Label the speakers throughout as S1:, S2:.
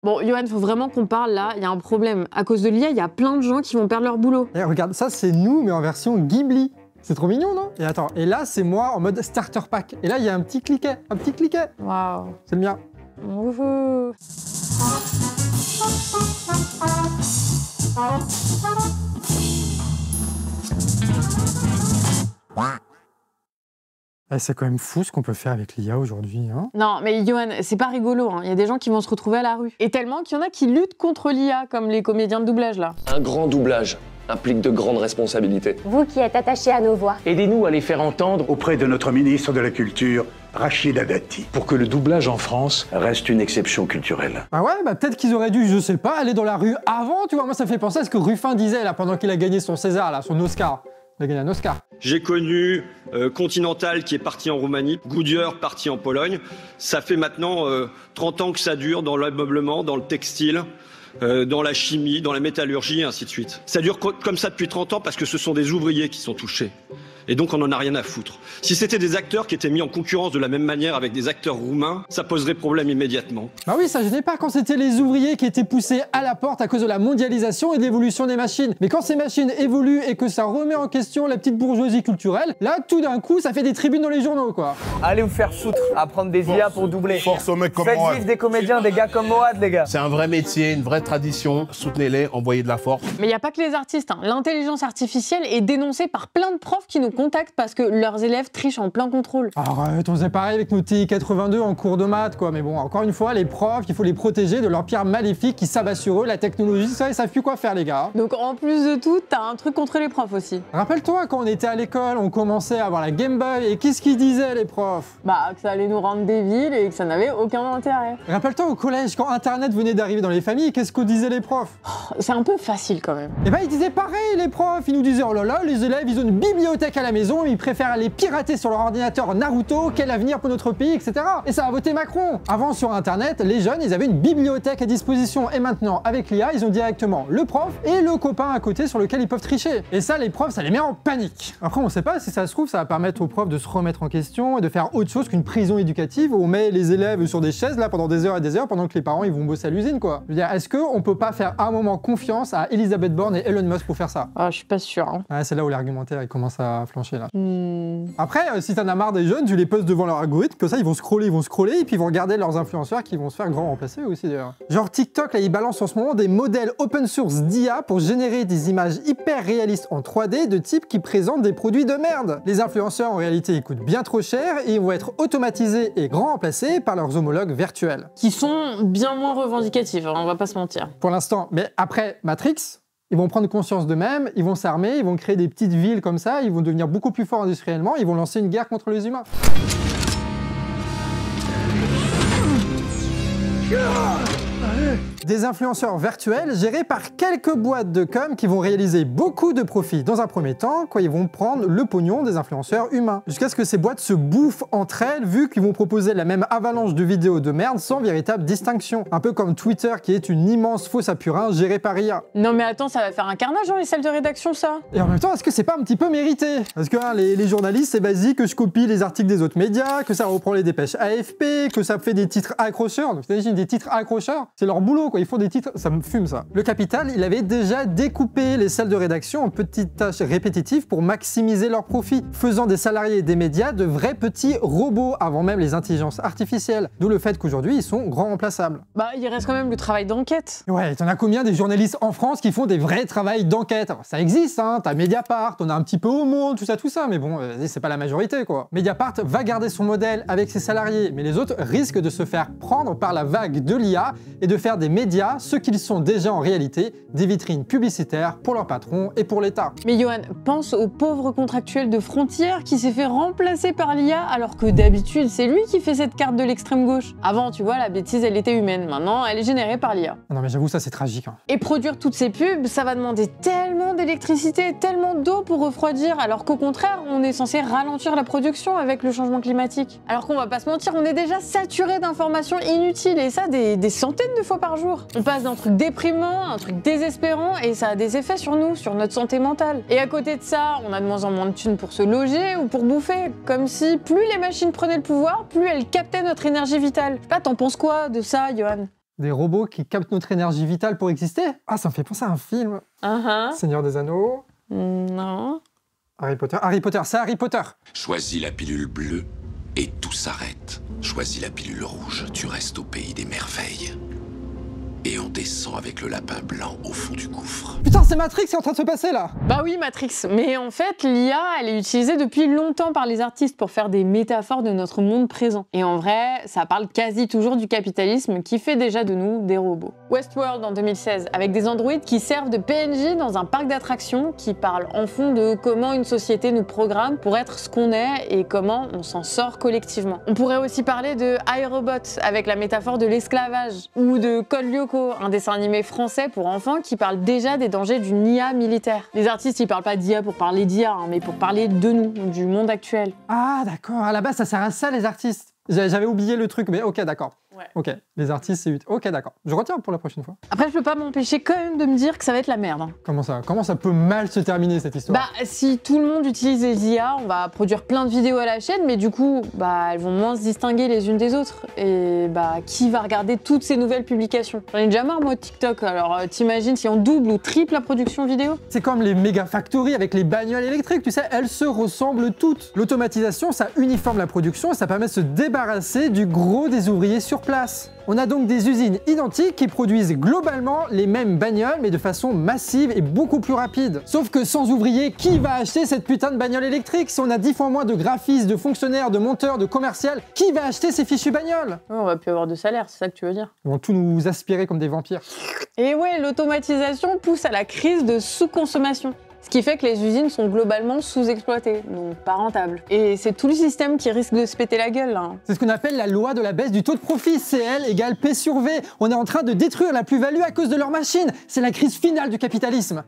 S1: Bon, Johan, faut vraiment qu'on parle là, il y a un problème. À cause de l'IA, il y a plein de gens qui vont perdre leur boulot.
S2: Et regarde, ça c'est nous, mais en version Ghibli. C'est trop mignon, non? Et attends, et là c'est moi en mode starter pack. Et là il y a un petit cliquet,
S1: Waouh.
S2: C'est le mien.
S1: Wouhou.
S2: C'est quand même fou ce qu'on peut faire avec l'IA aujourd'hui, hein?
S1: Non, mais Johan, c'est pas rigolo, hein. Il y a des gens qui vont se retrouver à la rue. Et tellement qu'il y en a qui luttent contre l'IA, comme les comédiens de doublage là.
S3: Un grand doublage implique de grandes responsabilités.
S4: Vous qui êtes attachés à nos voix.
S5: Aidez-nous à les faire entendre
S6: auprès de notre ministre de la Culture, Rachida Dati.
S5: pour que le doublage en France
S6: Reste une exception culturelle.
S2: Ah ouais, bah peut-être qu'ils auraient dû, je sais pas, aller dans la rue avant, tu vois. Moi ça me fait penser à ce que Ruffin disait là, pendant qu'il a gagné son César, là, son Oscar. Il a gagné un Oscar.
S7: J'ai connu Continental qui est parti en Roumanie, Goodyear parti en Pologne. Ça fait maintenant 30 ans que ça dure dans l'ameublement, dans le textile, dans la chimie, dans la métallurgie et ainsi de suite. Ça dure comme ça depuis 30 ans parce que ce sont des ouvriers qui sont touchés. Et donc on n'en a rien à foutre. Si c'était des acteurs qui étaient mis en concurrence de la même manière avec des acteurs roumains, ça poserait problème immédiatement.
S2: Bah oui, ça gênait pas quand c'était les ouvriers qui étaient poussés à la porte à cause de la mondialisation et de l'évolution des machines. Mais quand ces machines évoluent et que ça remet en question la petite bourgeoisie culturelle, là tout d'un coup ça fait des tribunes dans les journaux quoi.
S8: Allez vous faire foutre, apprendre des IA pour doubler.
S9: Force aux mecs comme
S8: Faites
S9: moi.
S8: vivre des comédiens, des gars comme Moad les gars.
S9: C'est un vrai métier, une vraie tradition. Soutenez-les, envoyez de la force.
S1: Mais il n'y a pas que les artistes, hein. L'intelligence artificielle est dénoncée par plein de profs qui nous contactent parce que leurs élèves trichent en plein contrôle.
S2: Arrête, on faisait pareil avec nos TI-82 en cours de maths quoi. Mais bon, encore une fois, les profs, il faut les protéger de leurs pierres maléfiques qui s'abattent sur eux, la technologie, ça, ils savent plus quoi faire les gars.
S1: Donc en plus de tout, t'as un truc contre les profs aussi.
S2: Rappelle-toi, quand on était à l'école, on commençait à avoir la Game Boy, et qu'est-ce qu'ils disaient les profs?
S1: Bah que ça allait nous rendre débiles et que ça n'avait aucun intérêt.
S2: Rappelle-toi au collège, quand Internet venait d'arriver dans les familles, qu'est-ce que disaient les profs?
S1: C'est un peu facile quand même.
S2: Eh ben ils disaient pareil les profs, ils nous disaient oh là là, les élèves ils ont une bibliothèque à la maison, ils préfèrent aller pirater sur leur ordinateur Naruto, quel avenir pour notre pays, etc. Et ça a voté Macron. Avant sur Internet, les jeunes ils avaient une bibliothèque à disposition et maintenant avec l'IA ils ont directement le prof et le copain à côté sur lequel ils peuvent tricher. Et ça les profs ça les met en panique. Après on sait pas si ça se trouve ça va permettre aux profs de se remettre en question et de faire autre chose qu'une prison éducative où on met les élèves sur des chaises là pendant des heures et des heures pendant que les parents ils vont bosser à l'usine quoi. Je veux dire, est-ce qu'on peut pas faire un moment confiance à Elisabeth Borne et Elon Musk pour faire ça?
S1: Ah, je suis pas sûre. Hein.
S2: Ouais, c'est là où l'argumentaire il commence à flancher là. Après, si t'en as marre des jeunes, tu les postes devant leur algorithme, comme ça ils vont scroller, et puis ils vont regarder leurs influenceurs qui vont se faire grand remplacer aussi d'ailleurs. Genre TikTok là, ils balancent en ce moment des modèles open source d'IA pour générer des images hyper réalistes en 3D de type qui présentent des produits de merde. Les influenceurs en réalité ils coûtent bien trop cher et ils vont être automatisés et grand remplacés par leurs homologues virtuels.
S1: Qui sont bien moins revendicatifs, hein, on va pas se mentir.
S2: Pour l'instant, mais après Matrix, ils vont prendre conscience d'eux-mêmes, ils vont s'armer, ils vont créer des petites villes comme ça, ils vont devenir beaucoup plus forts industriellement, ils vont lancer une guerre contre les humains. Des influenceurs virtuels gérés par quelques boîtes de com qui vont réaliser beaucoup de profits dans un premier temps, quand ils vont prendre le pognon des influenceurs humains. Jusqu'à ce que ces boîtes se bouffent entre elles, vu qu'ils vont proposer la même avalanche de vidéos de merde sans véritable distinction. Un peu comme Twitter qui est une immense fosse à purin gérée par IA.
S1: Non mais attends, ça va faire un carnage dans les salles de rédaction ça.
S2: Et en même temps, est-ce que c'est pas un petit peu mérité? Parce que hein, les journalistes, c'est basique que je copie les articles des autres médias, que ça reprend les dépêches AFP, que ça fait des titres accrocheurs. Donc t'imagines des titres accrocheurs? C'est leur boulot quoi, ils font des titres, ça me fume ça. Le Capital, il avait déjà découpé les salles de rédaction en petites tâches répétitives pour maximiser leurs profits, faisant des salariés des médias de vrais petits robots avant même les intelligences artificielles. D'où le fait qu'aujourd'hui, ils sont grands remplaçables.
S1: Bah il reste quand même le travail d'enquête.
S2: Ouais, t'en as combien des journalistes en France qui font des vrais travails d'enquête? Alors, ça existe, hein, t'as Mediapart, on a un petit peu Au Monde, tout ça, mais bon, c'est pas la majorité quoi. Mediapart va garder son modèle avec ses salariés, mais les autres risquent de se faire prendre par la vague de l'IA et de faire des médias ce qu'ils sont déjà en réalité, des vitrines publicitaires pour leurs patrons et pour l'État.
S1: Mais Johan, pense au pauvre contractuel de Frontières qui s'est fait remplacer par l'IA alors que d'habitude c'est lui qui fait cette carte de l'extrême gauche. Avant tu vois la bêtise elle était humaine, maintenant elle est générée par l'IA.
S2: Non mais j'avoue ça c'est tragique. Hein.
S1: Et produire toutes ces pubs, ça va demander tellement d'électricité, tellement d'eau pour refroidir, alors qu'au contraire on est censé ralentir la production avec le changement climatique. Alors qu'on va pas se mentir, on est déjà saturé d'informations inutiles et ça des centaines de fois par jour. On passe d'un truc déprimant, un truc désespérant et ça a des effets sur nous, sur notre santé mentale. Et à côté de ça, on a de moins en moins de thunes pour se loger ou pour bouffer. Comme si plus les machines prenaient le pouvoir, plus elles captaient notre énergie vitale. Je sais pas, t'en penses quoi de ça, Johan?
S2: Des robots qui captent notre énergie vitale pour exister? Ah, ça me fait penser à un film. Seigneur des Anneaux.
S1: Non.
S2: Harry Potter. Harry Potter, c'est Harry Potter.
S4: Choisis la pilule bleue et tout s'arrête. Choisis la pilule rouge, tu restes au pays des merveilles. Et on descend avec le lapin blanc au fond du gouffre.
S2: Putain, c'est Matrix qui est en train de se passer là.
S1: Bah oui, Matrix. Mais en fait, l'IA, elle est utilisée depuis longtemps par les artistes pour faire des métaphores de notre monde présent. Et en vrai, ça parle quasi toujours du capitalisme qui fait déjà de nous des robots. Westworld en 2016, avec des androïdes qui servent de PNJ dans un parc d'attractions qui parle en fond de comment une société nous programme pour être ce qu'on est et comment on s'en sort collectivement. On pourrait aussi parler de iRobot avec la métaphore de l'esclavage ou de Code Lyoko, un dessin animé français pour enfants qui parle déjà des dangers d'une IA militaire. Les artistes, ils parlent pas d'IA pour parler d'IA, mais pour parler de nous, du monde actuel.
S2: Ah d'accord, à la base ça sert à ça les artistes. J'avais oublié le truc, mais ok d'accord.
S1: Ouais.
S2: Ok, les artistes c'est utile. Ok d'accord, je retiens pour la prochaine fois.
S1: Après, je peux pas m'empêcher quand même de me dire que ça va être la merde. Hein.
S2: Comment ça peut mal se terminer cette histoire?
S1: Bah, si tout le monde utilise les IA, on va produire plein de vidéos à la chaîne, mais du coup, bah, elles vont moins se distinguer les unes des autres. Et bah, qui va regarder toutes ces nouvelles publications? J'en ai déjà marre, moi, de TikTok. Alors, t'imagines si on double ou triple la production vidéo?
S2: C'est comme les méga factories avec les bagnoles électriques, tu sais, elles se ressemblent toutes. L'automatisation, ça uniforme la production et ça permet de se débarrasser du gros des ouvriers sur place. On a donc des usines identiques qui produisent globalement les mêmes bagnoles mais de façon massive et beaucoup plus rapide. Sauf que sans ouvriers, qui va acheter cette putain de bagnole électrique? Si on a 10 fois moins de graphistes, de fonctionnaires, de monteurs, de commercial, qui va acheter ces fichues bagnoles?
S1: Ouais, on va plus avoir de salaire, c'est ça que tu veux dire?
S2: Ils vont tous nous aspirer comme des vampires.
S1: Et ouais, l'automatisation pousse à la crise de sous-consommation. Ce qui fait que les usines sont globalement sous-exploitées, donc pas rentables. Et c'est tout le système qui risque de se péter la gueule, là.
S2: C'est ce qu'on appelle la loi de la baisse du taux de profit, CL égale P sur V. On est en train de détruire la plus-value à cause de leurs machines. C'est la crise finale du capitalisme.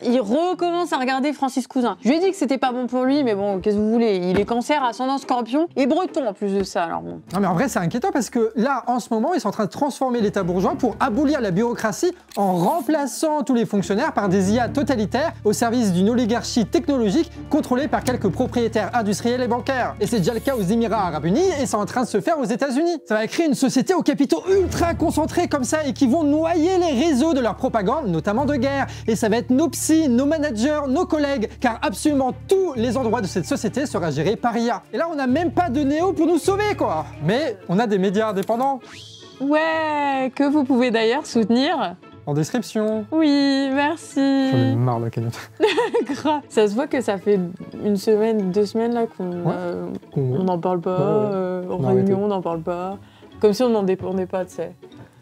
S1: Il recommence à regarder Francis Cousin. Je lui ai dit que c'était pas bon pour lui, mais bon, qu'est-ce que vous voulez? Il est cancer, ascendant scorpion et breton en plus de ça, alors bon.
S2: Non mais en vrai c'est inquiétant parce que là, en ce moment, ils sont en train de transformer l'État bourgeois pour abolir la bureaucratie en remplaçant tous les fonctionnaires par des IA totalitaires au service d'une oligarchie technologique contrôlée par quelques propriétaires industriels et bancaires. Et c'est déjà le cas aux Émirats Arabes Unis et c'est en train de se faire aux États-Unis. Ça va créer une société aux capitaux ultra concentrés comme ça et qui vont noyer les réseaux de leur propagande, notamment de guerre. Et ça va être nos psys, nos managers, nos collègues, car absolument tous les endroits de cette société sera gérés par IA. Et là, on n'a même pas de néo pour nous sauver, quoi. Mais on a des médias indépendants.
S1: Ouais, que vous pouvez d'ailleurs soutenir.
S2: En description.
S1: Oui, merci.
S2: J'en ai marre de la cagnotte.
S1: Grave. Ça se voit que ça fait une semaine, 2 semaines là qu'on on n'en parle pas, en réunion on n'en parle pas. Comme si on n'en dépendait pas, tu sais.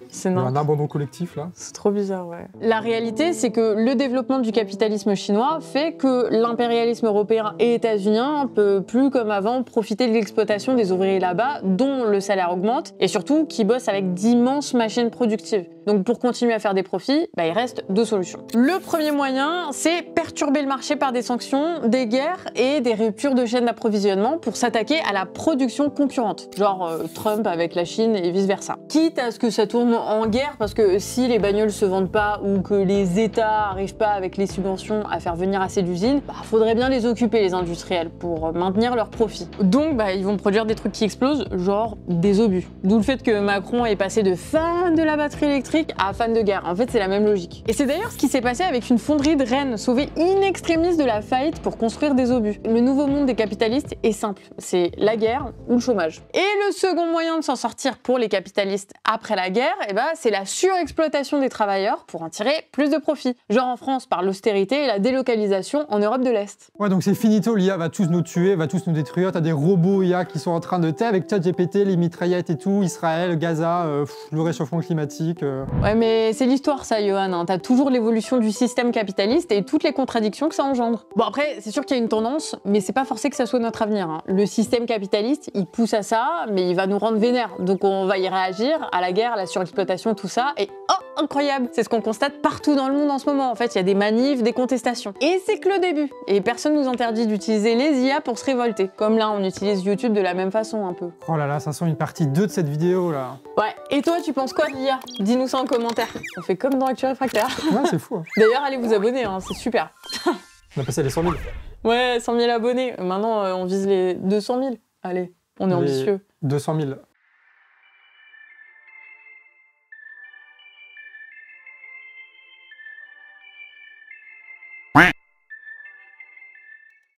S1: C'est
S2: un abandon collectif là.
S1: C'est trop bizarre, ouais. La réalité, c'est que le développement du capitalisme chinois fait que l'impérialisme européen et états-unien peut plus comme avant profiter de l'exploitation des ouvriers là-bas, dont le salaire augmente, et surtout qui bossent avec d'immenses machines productives. Donc pour continuer à faire des profits, il reste 2 solutions. Le premier moyen, c'est perturber le marché par des sanctions, des guerres et des ruptures de chaînes d'approvisionnement pour s'attaquer à la production concurrente, genre Trump avec la Chine et vice-versa. Quitte à ce que ça tourne en guerre, parce que si les bagnoles se vendent pas ou que les États arrivent pas avec les subventions à faire venir assez d'usines, faudrait bien les occuper les industriels pour maintenir leurs profits. Donc ils vont produire des trucs qui explosent, genre des obus. D'où le fait que Macron est passé de fan de la batterie électrique à fan de guerre. En fait, c'est la même logique. Et c'est d'ailleurs ce qui s'est passé avec une fonderie de Rennes, sauvée in extremis de la faillite pour construire des obus. Le nouveau monde des capitalistes est simple, c'est la guerre ou le chômage. Et le second moyen de s'en sortir pour les capitalistes après la guerre, c'est la surexploitation des travailleurs pour en tirer plus de profit. Genre en France par l'austérité et la délocalisation en Europe de l'Est.
S2: Ouais, donc c'est finito, l'IA va tous nous tuer, va tous nous détruire. T'as des robots IA qui sont en train de avec ChatGPT, les mitraillettes et tout, Israël, Gaza, le réchauffement climatique.
S1: Ouais, mais c'est l'histoire ça, Johan. Hein. T'as toujours l'évolution du système capitaliste et toutes les contradictions que ça engendre. Bon après, c'est sûr qu'il y a une tendance, mais c'est pas forcé que ça soit notre avenir. Hein. Le système capitaliste, il pousse à ça, mais il va nous rendre vénères. Donc on va y réagir à la guerre, à la surexploitation, tout ça, et oh, incroyable, c'est ce qu'on constate partout dans le monde en ce moment. En fait, il y a des manifs, des contestations. Et c'est que le début. Et personne nous interdit d'utiliser les IA pour se révolter. Comme là, on utilise YouTube de la même façon, un peu.
S2: Oh là là, ça sent une partie 2 de cette vidéo, là.
S1: Ouais, et toi, tu penses quoi de l'IA? Dis-nous ça en commentaire. On fait comme dans Actu Réfractaire.
S2: Ouais, c'est fou. Hein.
S1: D'ailleurs, allez vous abonner, hein, c'est super.
S2: On a passé les 100 000.
S1: Ouais, 100 000 abonnés. Maintenant, on vise les 200 000. Allez, on est ambitieux.
S2: 200 000.